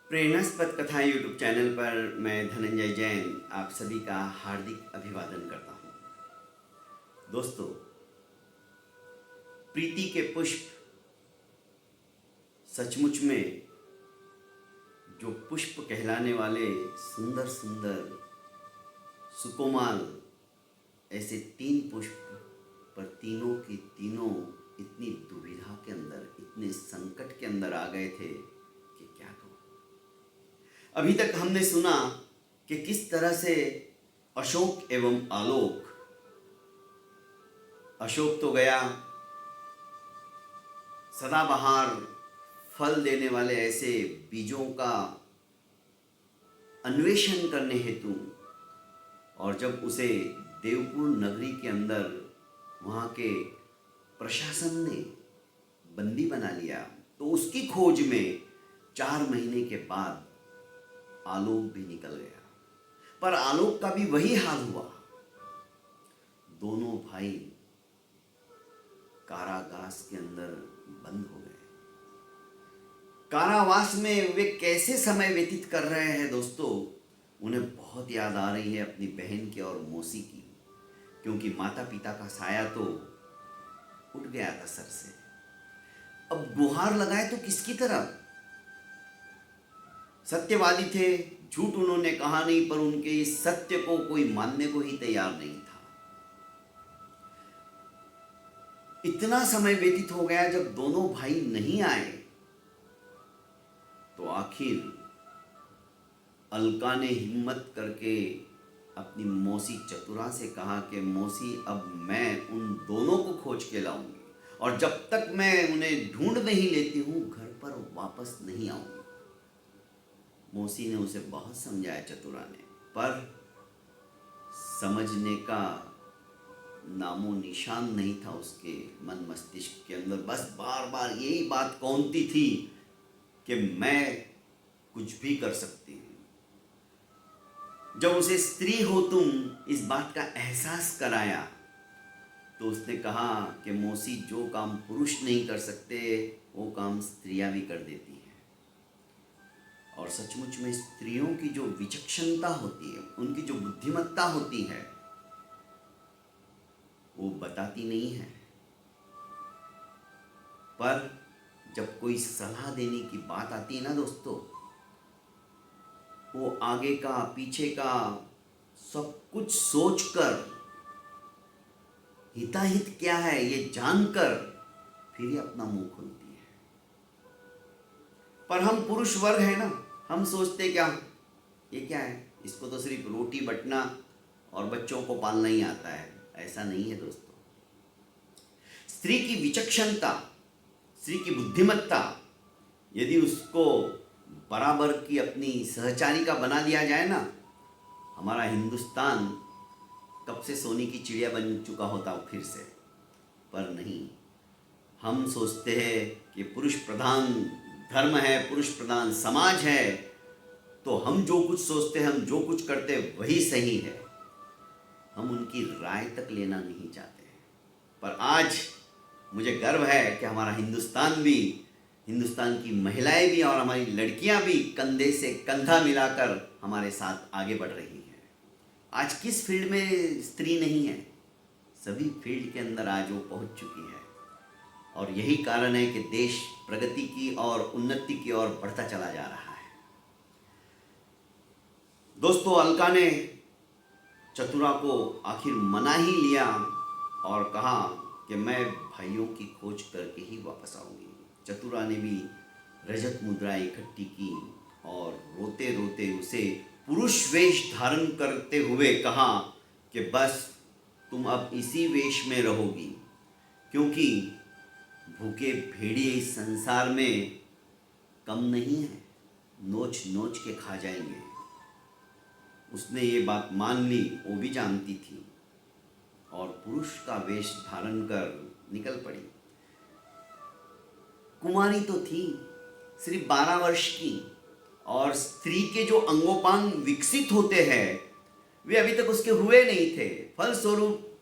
प्रेरणास्पद कथाएं YouTube channel पर मैं धनंजय जैन आप सभी का हार्दिक अभिवादन करता हूं। दोस्तों, प्रीति के पुष्प सचमुच में जो पुष्प कहलाने वाले सुंदर सुंदर सुकोमाल ऐसे तीन पुष्प पर तीनों की तीनों इतनी दुविधा के अंदर, इतने संकट के अंदर आ गए थे कि क्या कहूँ। अभी तक हमने सुना कि किस तरह से अशोक एवं आलोक, अशोक तो गया सदाबहार फल देने वाले ऐसे बीजों का अन्वेषण करने हेतु, और जब उसे देवपुर नगरी के अंदर वहाँ के प्रशासन ने बंदी बना लिया, तो उसकी खोज में 4 महीने के बाद आलोक भी निकल गया। पर आलोक का भी वही हाल हुआ। दोनों भाई कारागार के अंदर बंद हो गए। कारावास में वे कैसे समय व्यतीत कर रहे हैं दोस्तों, उन्हें बहुत याद आ रही है अपनी बहन की और मौसी की, क्योंकि माता पिता का साया तो उठ गया था सर से। अब गुहार लगाए तो किसकी तरफ? सत्यवादी थे, झूठ उन्होंने कहा नहीं, पर उनके इस सत्य को कोई मानने को ही तैयार नहीं था। इतना समय व्यतीत हो गया, जब दोनों भाई नहीं आए तो आखिर अलका ने हिम्मत करके अपनी मौसी चतुरा से कहा कि मौसी, अब मैं उन दोनों को खोज के लाऊंगी, और जब तक मैं उन्हें ढूंढ नहीं लेती हूं घर पर वापस नहीं आऊंगी। मौसी ने उसे बहुत समझाया चतुरा ने, पर समझने का नामो निशान नहीं था उसके मन मस्तिष्क के अंदर। बस बार बार यही बात कौनती थी कि मैं कुछ भी कर सकती हूँ। जब उसे स्त्री हो तुम इस बात का एहसास कराया, तो उसने कहा कि मौसी, जो काम पुरुष नहीं कर सकते वो काम स्त्रियां भी कर देती हैं। और सचमुच में स्त्रियों की जो विचक्षणता होती है, उनकी जो बुद्धिमत्ता होती है, वो बताती नहीं है। पर जब कोई सलाह देने की बात आती है ना दोस्तों, वो आगे का पीछे का सब कुछ सोचकर, हिताहित क्या है ये जानकर फिर ही अपना मुंह खोलती है। पर हम पुरुष वर्ग है ना, हम सोचते क्या, ये क्या है, इसको तो सिर्फ रोटी बटना और बच्चों को पालना ही आता है। ऐसा नहीं है दोस्तों। स्त्री की विचक्षणता, स्त्री की बुद्धिमत्ता, यदि उसको बराबर की अपनी सहचारी का बना दिया जाए ना, हमारा हिंदुस्तान कब से सोने की चिड़िया बन चुका होता फिर से। पर नहीं, हम सोचते हैं कि पुरुष प्रधान धर्म है, पुरुष प्रधान समाज है, तो हम जो कुछ सोचते हैं, हम जो कुछ करते हैं वही सही है। हम उनकी राय तक लेना नहीं चाहते। पर आज मुझे गर्व है कि हमारा हिंदुस्तान भी, हिंदुस्तान की महिलाएं भी और हमारी लड़कियां भी कंधे से कंधा मिलाकर हमारे साथ आगे बढ़ रही हैं। आज किस फील्ड में स्त्री नहीं है? सभी फील्ड के अंदर आज वो पहुंच चुकी है, और यही कारण है कि देश प्रगति की और उन्नति की ओर बढ़ता चला जा रहा है। दोस्तों, अलका ने चतुरा को आखिर मना ही लिया और कहा कि मैं भाइयों की खोज करके ही वापस आऊंगी। चतुरा ने भी रजत मुद्राएं इकट्ठी की और रोते रोते उसे पुरुष वेश धारण करते हुए कहा कि बस तुम अब इसी वेश में रहोगी, क्योंकि भूखे भेड़िए इस संसार में कम नहीं है, नोच नोच के खा जाएंगे। उसने ये बात मान ली, वो भी जानती थी, और पुरुष का वेश धारण कर निकल पड़ी। कुमारी तो थी, सिर्फ 12 वर्ष की, और स्त्री के जो अंगोपांग विकसित होते हैं वे अभी तक उसके हुए नहीं थे। फलस्वरूप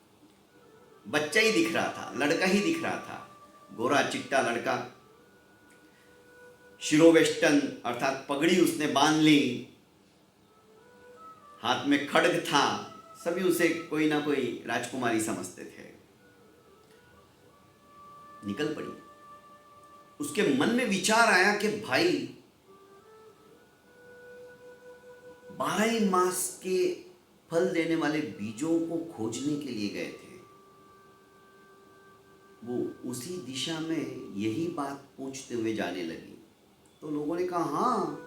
बच्चा ही दिख रहा था, लड़का ही दिख रहा था, गोरा चिट्टा लड़का। शिरोवेष्टन अर्थात पगड़ी उसने बांध ली, हाथ में खड्ग था, सभी उसे कोई ना कोई राजकुमारी समझते थे। निकल पड़ी। उसके मन में विचार आया कि भाई 12 मास के फल देने वाले बीजों को खोजने के लिए गए थे, वो उसी दिशा में यही बात पूछते हुए जाने लगी। तो लोगों ने कहा हाँ,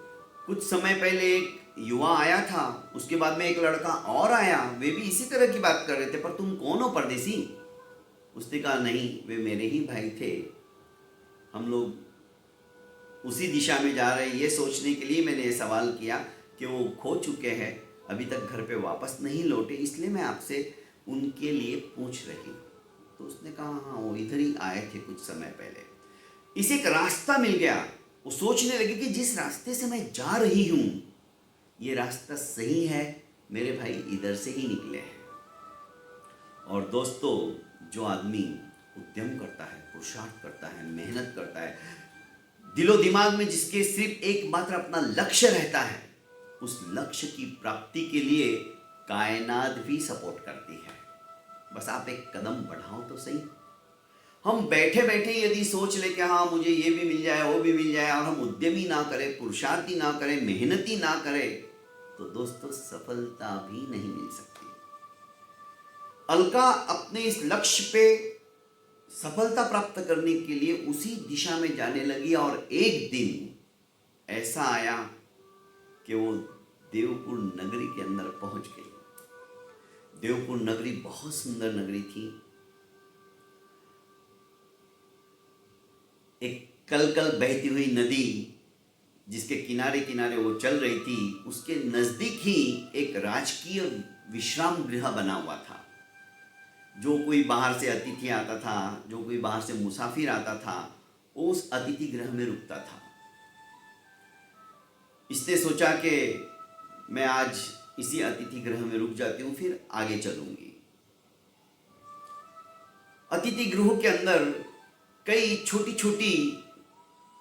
कुछ समय पहले एक युवा आया था, उसके बाद में एक लड़का और आया, वे भी इसी तरह की बात कर रहे थे, पर तुम कौन हो परदेसी? उसने कहा नहीं, वे मेरे ही भाई थे, हम लोग उसी दिशा में जा रहे हैं। ये सोचने के लिए मैंने ये सवाल किया कि वो खो चुके हैं, अभी तक घर पे वापस नहीं लौटे, इसलिए मैं आपसे उनके लिए पूछ रही हूँ। तो उसने कहा हाँ, वो इधर ही आए थे कुछ समय पहले। इसे एक रास्ता मिल गया। वो सोचने लगी कि जिस रास्ते से मैं जा रही हूँ ये रास्ता सही है, मेरे भाई इधर से ही निकले हैं। और दोस्तों, जो आदमी उद्यम करता है, पुरुषार्थ करता है, मेहनत करता है, दिलो दिमाग में जिसके सिर्फ एकमात्र अपना लक्ष्य रहता है, उस लक्ष्य की प्राप्ति के लिए कायनात भी सपोर्ट करती है। बस आप एक कदम बढ़ाओ तो सही। हम बैठे बैठे यदि सोच ले कि हाँ मुझे ये भी मिल जाए, वो भी मिल जाए, और हम उद्यमी ना करें, पुरुषार्थी ना करें, मेहनती ना करें, तो दोस्तों सफलता भी नहीं मिल सकती। अलका अपने इस लक्ष्य पे सफलता प्राप्त करने के लिए उसी दिशा में जाने लगी, और एक दिन ऐसा आया कि वो देवपुर नगरी के अंदर पहुंच गई। देवपुर नगरी बहुत सुंदर नगरी थी। एक कल कल बहती हुई नदी जिसके किनारे किनारे वो चल रही थी, उसके नजदीक ही एक राजकीय विश्राम गृह बना हुआ था। जो कोई बाहर से अतिथि आता था, जो कोई बाहर से मुसाफिर आता था, वो उस अतिथि गृह में रुकता था। इसने सोचा कि मैं आज इसी अतिथि गृह में रुक जाती हूँ, फिर आगे चलूंगी। अतिथि गृह के अंदर कई छोटी छोटी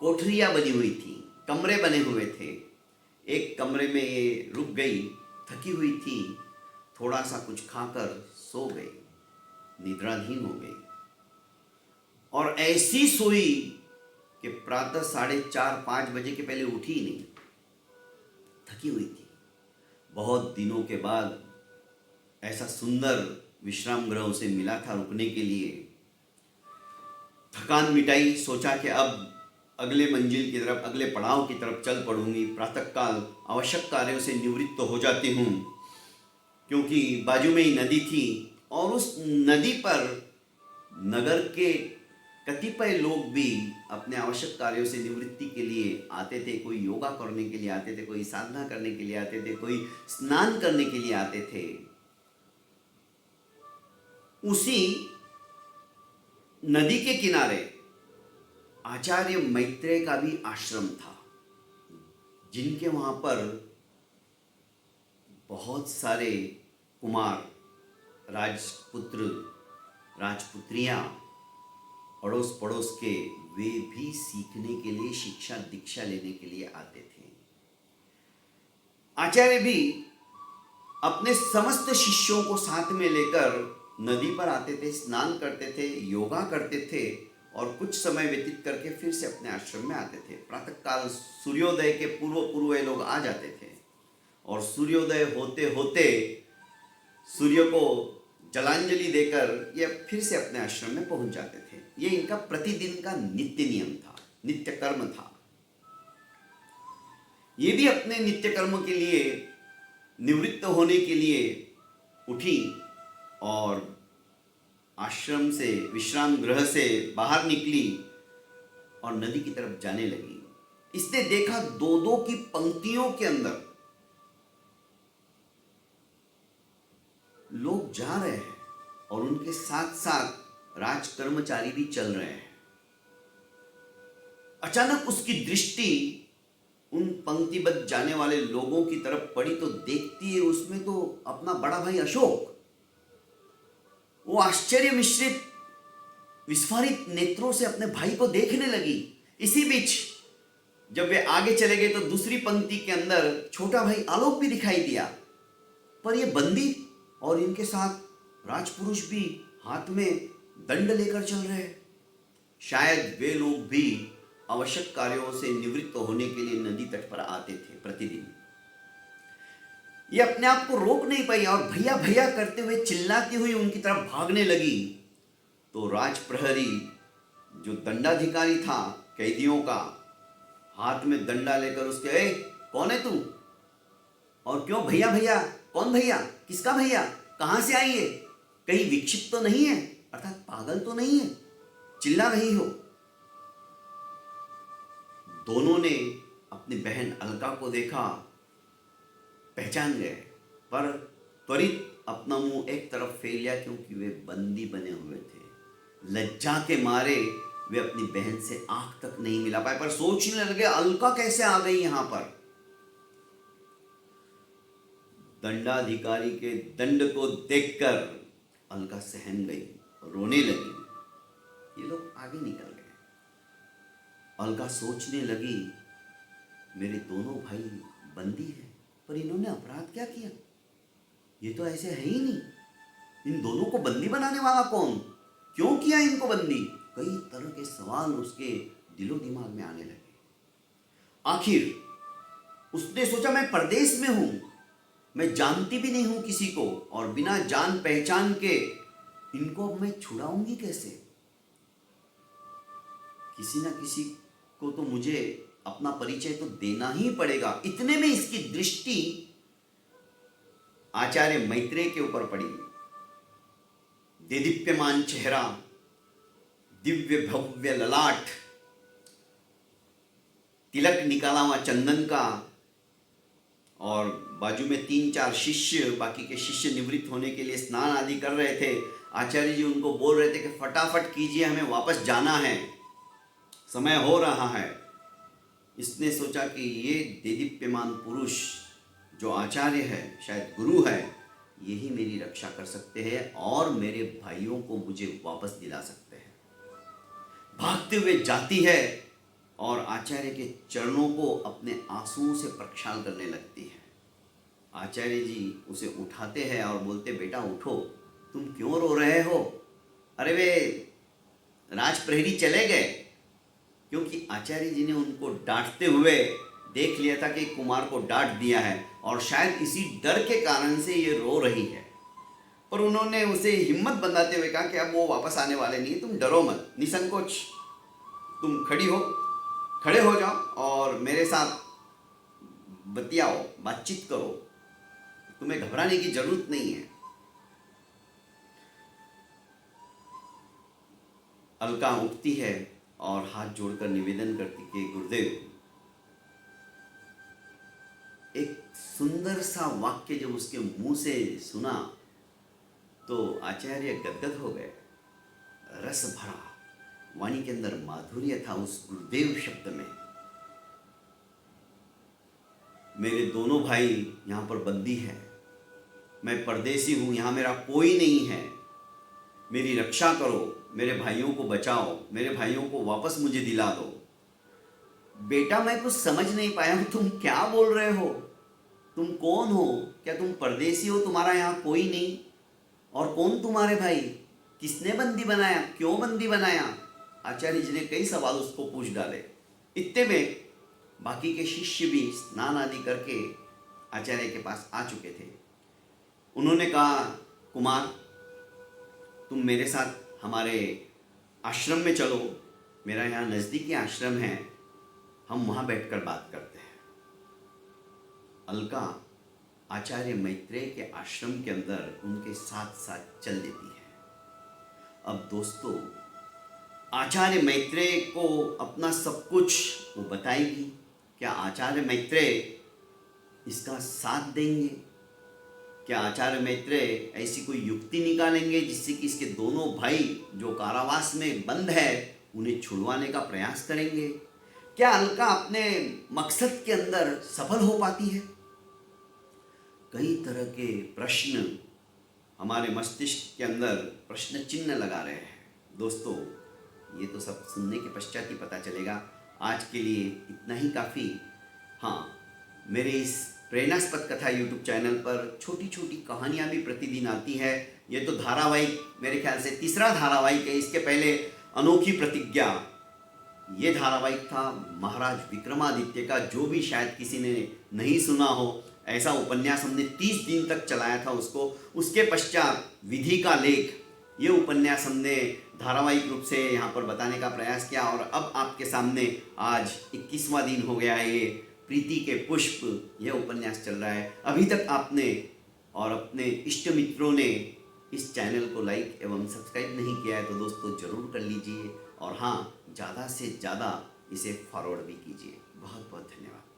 कोठरियां बनी हुई थी, कमरे बने हुए थे। एक कमरे में ये रुक गई, थकी हुई थी, थोड़ा सा कुछ खाकर सो गई, निद्राधीन हो गई, और ऐसी सोई कि प्रातः 4:30-5 बजे के पहले उठी ही नहीं। थकी हुई थी। बहुत दिनों के बाद ऐसा सुंदर विश्राम गृह उसे मिला था रुकने के लिए। थकान मिटाई, सोचा कि अब अगले मंजिल की तरफ, अगले पड़ाव की तरफ चल पड़ूंगी। प्रातःकाल आवश्यक कार्यों से निवृत्त तो हो जाती हूँ, क्योंकि बाजू में ही नदी थी, और उस नदी पर नगर के कतिपय लोग भी अपने आवश्यक कार्यों से निवृत्ति के लिए आते थे। कोई योगा करने के लिए आते थे, कोई साधना करने के लिए आते थे, कोई स्नान करने के लिए आते थे। उसी नदी के किनारे आचार्य मैत्रेय का भी आश्रम था, जिनके वहां पर बहुत सारे कुमार, राजपुत्र, राजपुत्रियां, अड़ोस पड़ोस के, वे भी सीखने के लिए, शिक्षा दीक्षा लेने के लिए आते थे। आचार्य भी अपने समस्त शिष्यों को साथ में लेकर नदी पर आते थे, स्नान करते थे, योगा करते थे, और कुछ समय व्यतीत करके फिर से अपने आश्रम में आते थे। प्रातःकाल सूर्योदय के पूर्व पूर्व ये लोग आ जाते थे, और सूर्योदय होते होते सूर्य को जलांजलि देकर ये फिर से अपने आश्रम में पहुंच जाते थे। ये इनका प्रतिदिन का नित्य नियम था, नित्य कर्म था। ये भी अपने नित्य कर्म के लिए, निवृत्त होने के लिए उठी और आश्रम से, विश्राम गृह से बाहर निकली और नदी की तरफ जाने लगी। इसने देखा 2-2 की पंक्तियों के अंदर लोग जा रहे हैं, और उनके साथ साथ राज कर्मचारी भी चल रहे हैं। अचानक उसकी दृष्टि उन पंक्तिबद्ध जाने वाले लोगों की तरफ पड़ी, तो देखती है उसमें तो अपना बड़ा भाई अशोक। वो आश्चर्य मिश्रित विस्फारित नेत्रों से अपने भाई को देखने लगी। इसी बीच जब वे आगे चले गए तो दूसरी पंक्ति के अंदर छोटा भाई आलोक भी दिखाई दिया, पर ये बंदी और इनके साथ राजपुरुष भी हाथ में दंड लेकर चल रहे हैं। शायद वे लोग भी आवश्यक कार्यों से निवृत्त होने के लिए नदी तट पर आते थे प्रतिदिन। ये अपने आप को रोक नहीं पाई और भैया भैया करते हुए चिल्लाती हुई उनकी तरफ भागने लगी। तो राज प्रहरी जो दंडाधिकारी था कैदियों का, हाथ में डंडा लेकर उसके, ए कौन है तू और क्यों भैया भैया, कौन भैया, किसका भैया, कहां से आई है, कहीं विक्षिप्त तो नहीं है, अर्थात पागल तो नहीं है, चिल्ला रही हो। दोनों ने अपनी बहन अलका को देखा, पहचान गए, पर त्वरित अपना मुंह एक तरफ फेर लिया क्योंकि वे बंदी बने हुए थे। लज्जा के मारे वे अपनी बहन से आंख तक नहीं मिला पाए, पर सोचने लगे अलका कैसे आ गई यहां पर। दंडाधिकारी के दंड को देखकर अलका सहम गई, रोने लगी। ये लोग आगे निकल गए। अलका सोचने लगी, मेरे दोनों भाई बंदी हैं, पर इन्होंने अपराध क्या किया? ये तो ऐसे है ही नहीं। इन दोनों को बंदी बनाने वाला कौन? क्यों किया इनको बंदी? कई तरह के सवाल उसके दिलो दिमाग में आने लगे। आखिर उसने सोचा, मैं परदेश में हूं, मैं जानती भी नहीं हूं किसी को, और बिना जान पहचान के इनको अब मैं छुड़ाऊंगी कैसे? किसी ना किसी को तो मुझे अपना परिचय तो देना ही पड़ेगा। इतने में इसकी दृष्टि आचार्य मैत्रेय के ऊपर पड़ी। देदीप्यमान चेहरा, दिव्य भव्य ललाट, तिलक निकाला हुआ चंदन का, और बाजू में 3-4 शिष्य, बाकी के शिष्य निवृत्त होने के लिए स्नान आदि कर रहे थे। आचार्य जी उनको बोल रहे थे कि फटाफट कीजिए, हमें वापस जाना है, समय हो रहा है। इसने सोचा कि ये देदीप्यमान पुरुष जो आचार्य है, शायद गुरु है, यही मेरी रक्षा कर सकते हैं और मेरे भाइयों को मुझे वापस दिला सकते हैं। भागते हुए जाती है और आचार्य के चरणों को अपने आंसुओं से प्रक्षाल करने लगती है। आचार्य जी उसे उठाते हैं और बोलते, बेटा उठो, तुम क्यों रो रहे हो? अरे वे राज प्रहरी चले गए, क्योंकि आचार्य जी ने उनको डांटते हुए देख लिया था कि कुमार को डांट दिया है और शायद इसी डर के कारण से ये रो रही है। पर उन्होंने उसे हिम्मत बंधाते हुए कहा कि अब वो वापस आने वाले नहीं, तुम डरो मत, निसंकोच तुम खड़े हो जाओ और मेरे साथ बतियाओ, बातचीत करो, तुम्हें घबराने की जरूरत नहीं है। अलका उठती है और हाथ जोड़कर निवेदन करती कि गुरुदेव, एक सुंदर सा वाक्य जब उसके मुंह से सुना तो आचार्य गदगद हो गए। रस भरा वाणी के अंदर माधुर्य था उस गुरुदेव शब्द में। मेरे दोनों भाई यहाँ पर बंदी हैं, मैं परदेसी हूँ, यहाँ मेरा कोई नहीं है, मेरी रक्षा करो, मेरे भाइयों को बचाओ, मेरे भाइयों को वापस मुझे दिला दो। बेटा मैं कुछ समझ नहीं पाया हूँ, तुम क्या बोल रहे हो? तुम कौन हो? क्या तुम परदेसी हो? तुम्हारा यहाँ कोई नहीं? और कौन तुम्हारे भाई? किसने बंदी बनाया? क्यों बंदी बनाया? आचार्य जी ने कई सवाल उसको पूछ डाले। इतने में बाकी के शिष्य भी स्नान आदि करके आचार्य के पास आ चुके थे। उन्होंने कहा, कुमार तुम मेरे साथ हमारे आश्रम में चलो, मेरा यहाँ नज़दीकी आश्रम है, हम वहाँ बैठकर बात करते हैं। अलका आचार्य मैत्रेय के आश्रम के अंदर उनके साथ साथ चल देती है। अब दोस्तों, आचार्य मैत्रेय को अपना सब कुछ वो बताएगी। क्या आचार्य मैत्रेय इसका साथ देंगे? क्या आचार्य मैत्रेय ऐसी कोई युक्ति निकालेंगे जिससे कि इसके दोनों भाई जो कारावास में बंद है उन्हें छुड़वाने का प्रयास करेंगे? क्या अलका अपने मकसद के अंदर सफल हो पाती है? कई तरह के प्रश्न हमारे मस्तिष्क के अंदर प्रश्न चिन्ह लगा रहे हैं। दोस्तों, ये तो सब सुनने के पश्चात ही पता चलेगा। आज के लिए इतना ही काफ़ी। हाँ, मेरे इस प्रेरणास्पद कथा यूट्यूब चैनल पर छोटी छोटी कहानियाँ भी प्रतिदिन आती है। ये तो धारावाहिक मेरे ख्याल से तीसरा धारावाहिक है। इसके पहले अनोखी प्रतिज्ञा, ये धारावाहिक था महाराज विक्रमादित्य का, जो भी शायद किसी ने नहीं सुना हो। ऐसा उपन्यास हमने 30 दिन तक चलाया था उसको। उसके पश्चात विधि का लेख, ये उपन्यास हमने धारावाहिक रूप से यहाँ पर बताने का प्रयास किया। और अब आपके सामने आज 21वां दिन हो गया है। ये प्रीति के पुष्प, यह उपन्यास चल रहा है। अभी तक आपने और अपने इष्ट मित्रों ने इस चैनल को लाइक एवं सब्सक्राइब नहीं किया है तो दोस्तों ज़रूर कर लीजिए। और हाँ, ज़्यादा से ज़्यादा इसे फॉरवर्ड भी कीजिए। बहुत बहुत धन्यवाद।